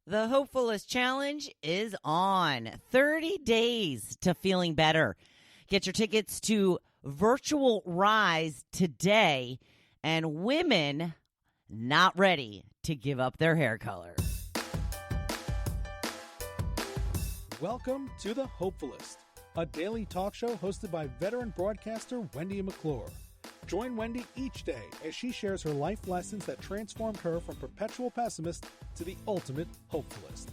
The Hopefulist challenge is on. 30 days to feeling better. Get your tickets to Virtual Rise today. And women not ready to give up their hair color. Welcome to The Hopefulist, a daily talk show hosted by veteran broadcaster Wendy McClure. Join Wendy each day as she shares her life lessons that transformed her from perpetual pessimist to the ultimate hopefulist.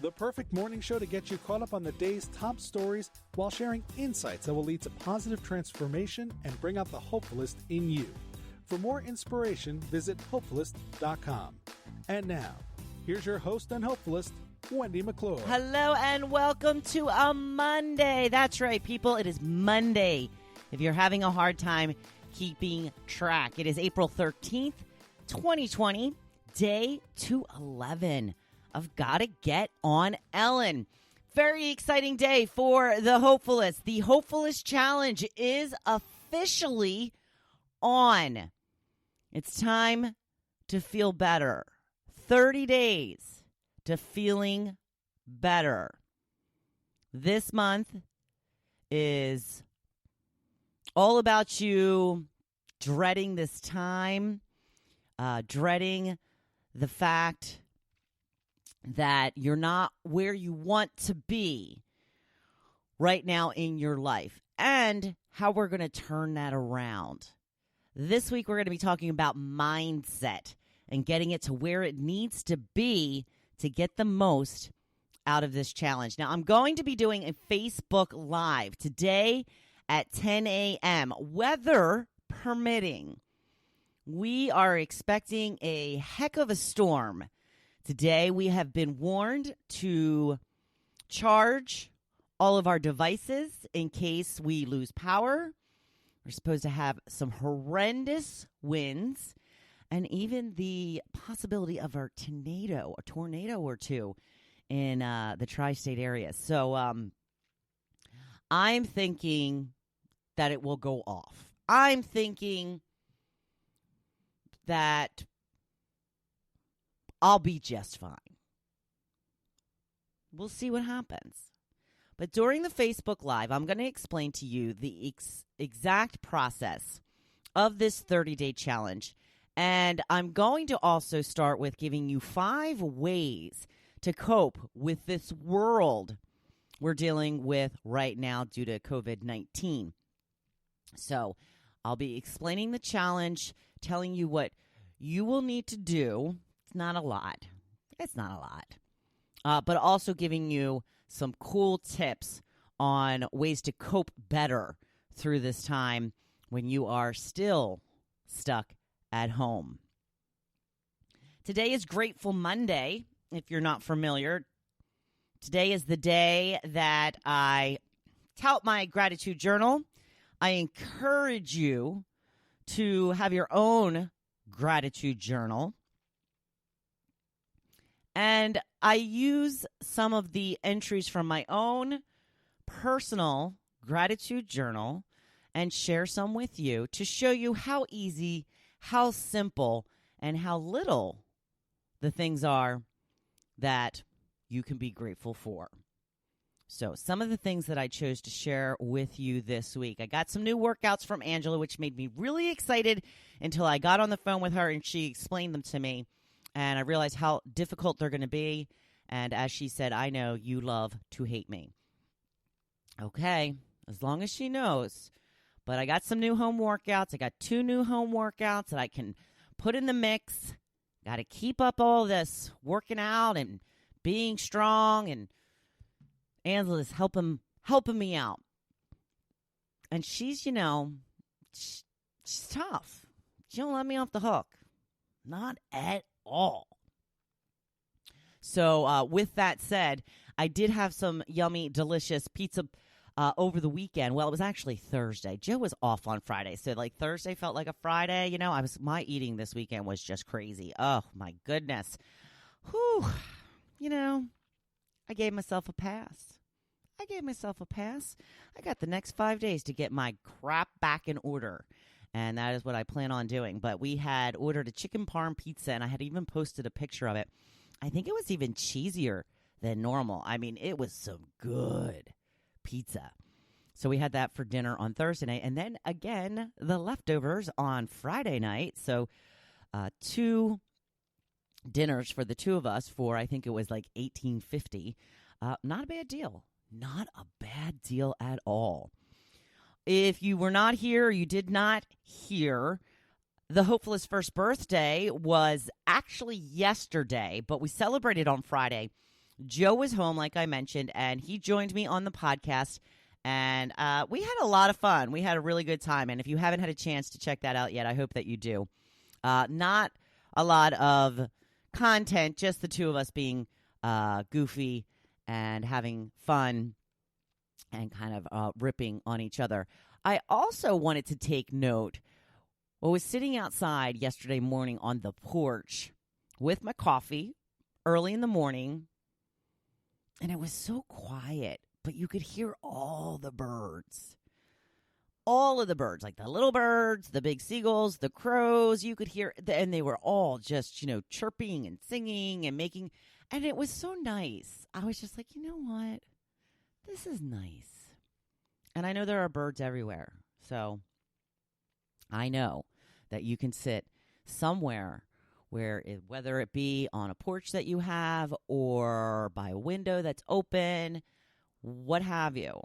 The perfect morning show to get you caught up on the day's top stories while sharing insights that will lead to positive transformation and bring out the hopefulist in you. For more inspiration, visit hopefulist.com. And now, here's your host and hopefulist, Wendy McClure. Hello and welcome to a Monday. That's right, people. It is Monday. If you're having a hard time keeping track, it is April 13th, 2020, day 211 of Gotta Get on Ellen. Very exciting day for the Hopefulist. The Hopefulist challenge is officially on. It's time to feel better. 30 days to feeling better. This month is all about you dreading this time, dreading the fact that you're not where you want to be right now in your life, and how we're going to turn that around. This week, we're going to be talking about mindset and getting it to where it needs to be to get the most out of this challenge. Now, I'm going to be doing a Facebook Live today at 10 a.m., weather permitting. We are expecting a heck of a storm. Today, we have been warned to charge all of our devices in case we lose power. We're supposed to have some horrendous winds and even the possibility of a tornado or two in the tri-state area. So I'm thinking that it will go off. I'm thinking that I'll be just fine. We'll see what happens. But during the Facebook Live, I'm going to explain to you the exact process of this 30-day challenge. And I'm going to also start with giving you 5 ways to cope with this world we're dealing with right now due to COVID-19. So I'll be explaining the challenge, telling you what you will need to do. It's not a lot. But also giving you some cool tips on ways to cope better through this time when you are still stuck at home. Today is Grateful Monday, if you're not familiar. Today is the day that I tout my gratitude journal. I encourage you to have your own gratitude journal. And I use some of the entries from my own personal gratitude journal and share some with you to show you how easy, how simple, and how little the things are that you can be grateful for. So some of the things that I chose to share with you this week. I got some new workouts from Angela, which made me really excited until I got on the phone with her and she explained them to me. And I realized how difficult they're going to be. And as she said, I know you love to hate me. Okay, as long as she knows. But I got some new home workouts. I got 2 new home workouts that I can put in the mix. Got to keep up all this working out and being strong. And Angela's helping me out. And she's, she's tough. She don't let me off the hook. Not at all. So with that said, I did have some yummy, delicious pizza over the weekend. Well, it was actually Thursday. Joe was off on Friday. So Thursday felt like a Friday. My eating this weekend was just crazy. Oh, my goodness. Whew. I gave myself a pass. I got the next 5 days to get my crap back in order. And that is what I plan on doing. But we had ordered a chicken parm pizza, and I had even posted a picture of it I think it was even cheesier than normal. I mean, it was some good pizza. So we had that for dinner on Thursday night. And then again, the leftovers on Friday night. So 2 dinners for the 2 of us for, I think it was like $18.50. Not a bad deal. Not a bad deal at all. If you were not here, or you did not hear, the Hopefulist first birthday was actually yesterday, but we celebrated on Friday. Joe was home, like I mentioned, and he joined me on the podcast, and we had a lot of fun. We had a really good time, and if you haven't had a chance to check that out yet, I hope that you do. Not a lot of content, just the 2 of us being goofy and having fun and kind of ripping on each other. I also wanted to take note. I was sitting outside yesterday morning on the porch with my coffee early in the morning, and it was so quiet, but you could hear all the birds. All of the birds, like the little birds, the big seagulls, the crows, you could hear, and they were all just, chirping and singing and making, and it was so nice. I was just like, you know what? This is nice. And I know there are birds everywhere. So I know that you can sit somewhere where, whether it be on a porch that you have or by a window that's open, what have you,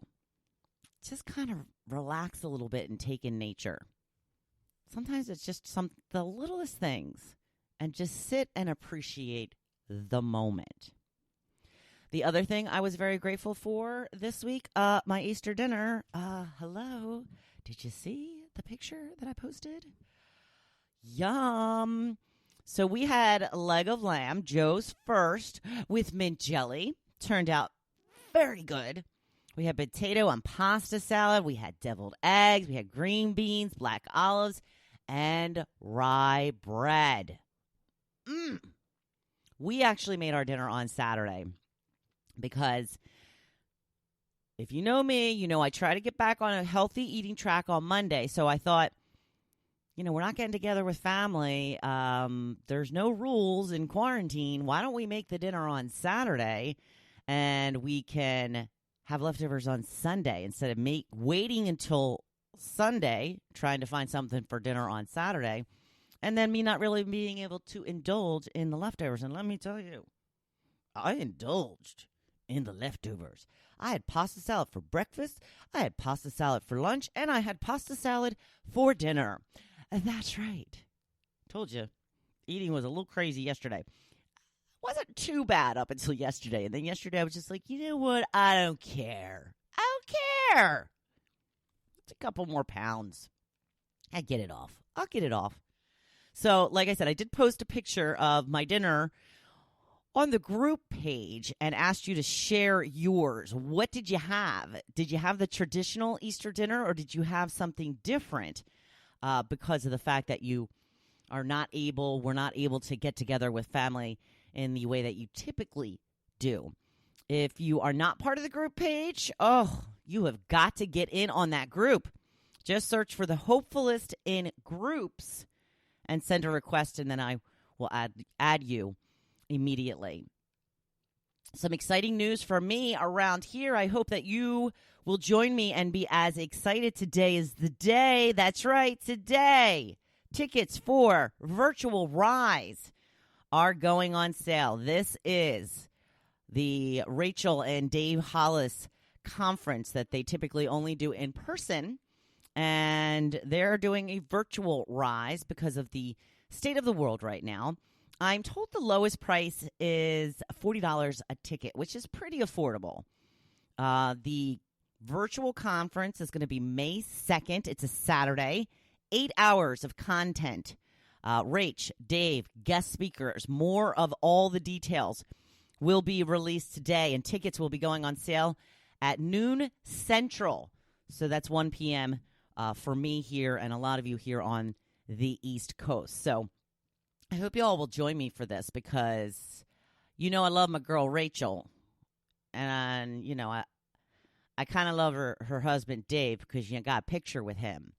just kind of relax a little bit and take in nature. Sometimes it's just the littlest things, and just sit and appreciate the moment. The other thing I was very grateful for this week, my Easter dinner. Hello. Did you see the picture that I posted? Yum. So we had a leg of lamb, Joe's first, with mint jelly. Turned out very good. We had potato and pasta salad. We had deviled eggs. We had green beans, black olives, and rye bread. We actually made our dinner on Saturday because if you know me, you know I try to get back on a healthy eating track on Monday. So I thought, we're not getting together with family. There's no rules in quarantine. Why don't we make the dinner on Saturday and we can have leftovers on Sunday instead of waiting until Sunday trying to find something for dinner on Saturday, and then me not really being able to indulge in the leftovers. And let me tell you, I indulged in the leftovers. I had pasta salad for breakfast, I had pasta salad for lunch, and I had pasta salad for dinner. And that's right. Told you, eating was a little crazy yesterday. Wasn't too bad up until yesterday. And then yesterday I was just like, you know what? I don't care. I don't care. It's a couple more pounds. I'll get it off. So, like I said, I did post a picture of my dinner on the group page and asked you to share yours. What did you have? Did you have the traditional Easter dinner, or did you have something different because of the fact that you were not able to get together with family in the way that you typically do? If you are not part of the group page, you have got to get in on that group. Just search for the Hopefulist in groups and send a request, and then I will add you immediately. Some exciting news for me around here. I hope that you will join me and be as excited. Today is the day. That's right, today. Tickets for Virtual Rise are going on sale. This is the Rachel and Dave Hollis conference that they typically only do in person, and they're doing a virtual rise because of the state of the world right now. I'm told the lowest price is $40 a ticket, which is pretty affordable. The virtual conference is going to be May 2nd. It's a Saturday. 8 hours of content. Rach, Dave, guest speakers, more of all the details will be released today, and tickets will be going on sale at noon Central. So that's 1 p.m. For me here and a lot of you here on the East Coast. So I hope you all will join me for this because, I love my girl Rachel. And, I kind of love her husband Dave because you got a picture with him.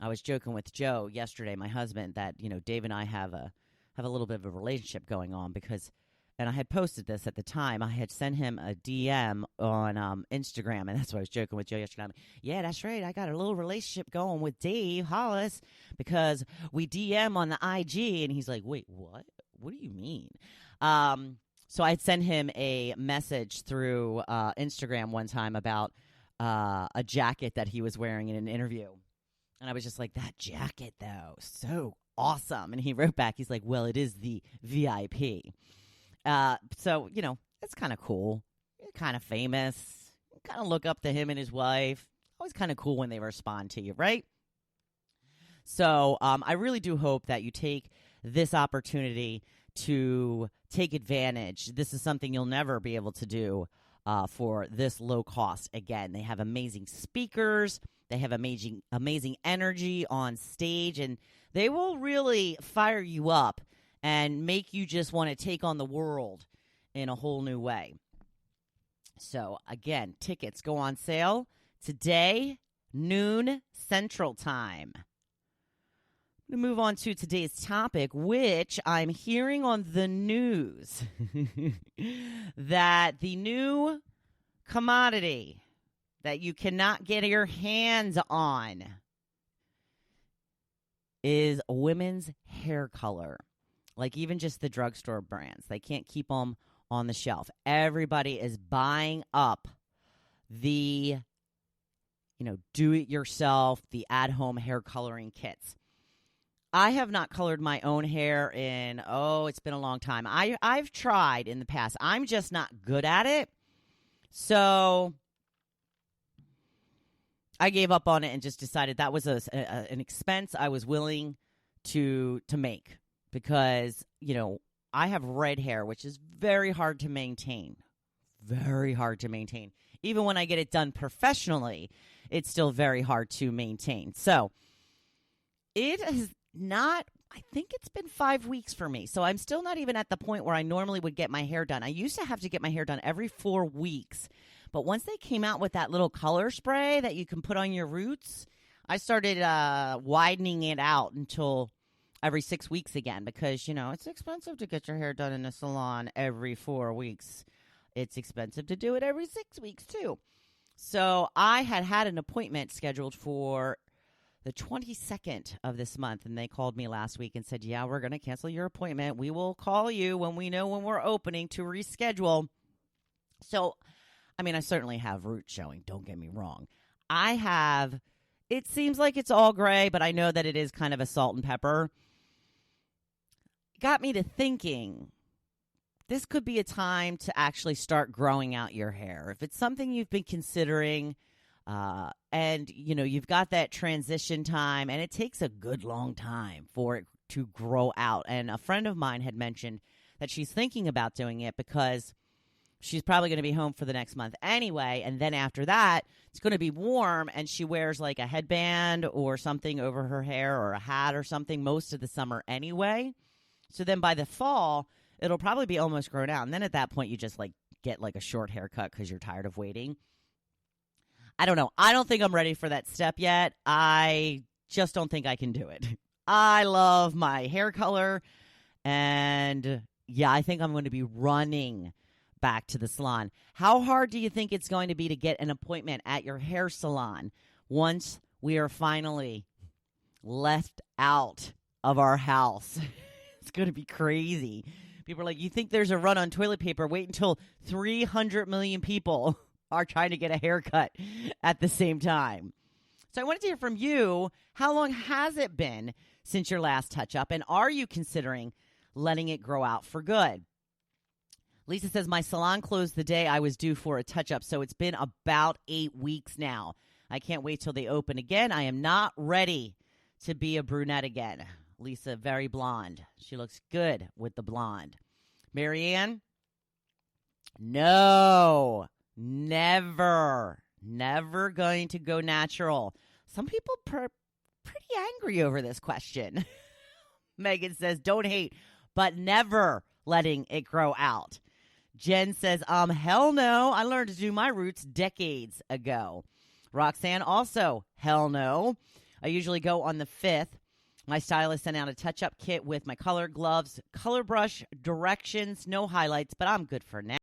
I was joking with Joe yesterday, my husband, that, Dave and I have a little bit of a relationship going on because and I had posted this at the time. I had sent him a DM on Instagram, and that's why I was joking with Joe yesterday. Yeah, that's right. I got a little relationship going with Dave Hollis because we DM on the IG, and he's like, wait, what? What do you mean? So I had sent him a message through Instagram one time about a jacket that he was wearing in an interview. And I was just like, that jacket, though, so awesome. And he wrote back, he's like, well, it is the VIP. So, it's kind of cool. Kind of famous. Kind of look up to him and his wife. Always kind of cool when they respond to you, right? So I really do hope that you take this opportunity to take advantage. This is something you'll never be able to do for this low cost. Again, they have amazing speakers. They have amazing energy on stage, and they will really fire you up and make you just want to take on the world in a whole new way. So, again, tickets go on sale today, noon Central Time. I'm going to move on to today's topic, which I'm hearing on the news that the new commodity that you cannot get your hands on is women's hair color. Like even just the drugstore brands. They can't keep them on the shelf. Everybody is buying up the, do-it-yourself, the at-home hair coloring kits. I have not colored my own hair in, it's been a long time. I've tried in the past. I'm just not good at it. So I gave up on it and just decided that was an expense I was willing to make because, I have red hair, which is very hard to maintain. Very hard to maintain. Even when I get it done professionally, it's still very hard to maintain. So it is not, I think it's been 5 weeks for me. So I'm still not even at the point where I normally would get my hair done. I used to have to get my hair done every 4 weeks. But once they came out with that little color spray that you can put on your roots, I started widening it out until every 6 weeks again because, it's expensive to get your hair done in a salon every 4 weeks. It's expensive to do it every 6 weeks, too. So I had an appointment scheduled for the 22nd of this month, and they called me last week and said, yeah, we're going to cancel your appointment. We will call you when we know when we're opening to reschedule. So I certainly have roots showing, don't get me wrong. It seems like it's all gray, but I know that it is kind of a salt and pepper. Got me to thinking, this could be a time to actually start growing out your hair. If it's something you've been considering, and, you've got that transition time, and it takes a good long time for it to grow out. And a friend of mine had mentioned that she's thinking about doing it because she's probably going to be home for the next month anyway. And then after that, it's going to be warm and she wears like a headband or something over her hair or a hat or something most of the summer anyway. So then by the fall, it'll probably be almost grown out. And then at that point, you just get a short haircut because you're tired of waiting. I don't know. I don't think I'm ready for that step yet. I just don't think I can do it. I love my hair color. And yeah, I think I'm going to be running back to the salon. How hard do you think it's going to be to get an appointment at your hair salon once we are finally left out of our house? It's going to be crazy. People are like, you think there's a run on toilet paper? Wait until 300 million people are trying to get a haircut at the same time. So I wanted to hear from you. How long has it been since your last touch-up? And are you considering letting it grow out for good? Lisa says, my salon closed the day I was due for a touch-up, so it's been about 8 weeks now. I can't wait till they open again. I am not ready to be a brunette again. Lisa, very blonde. She looks good with the blonde. Marianne? No, never going to go natural. Some people pretty angry over this question. Megan says, don't hate, but never letting it grow out. Jen says, hell no. I learned to do my roots decades ago. Roxanne also, hell no. I usually go on the 5th My stylist sent out a touch-up kit with my color, gloves, color brush, directions, no highlights, but I'm good for now.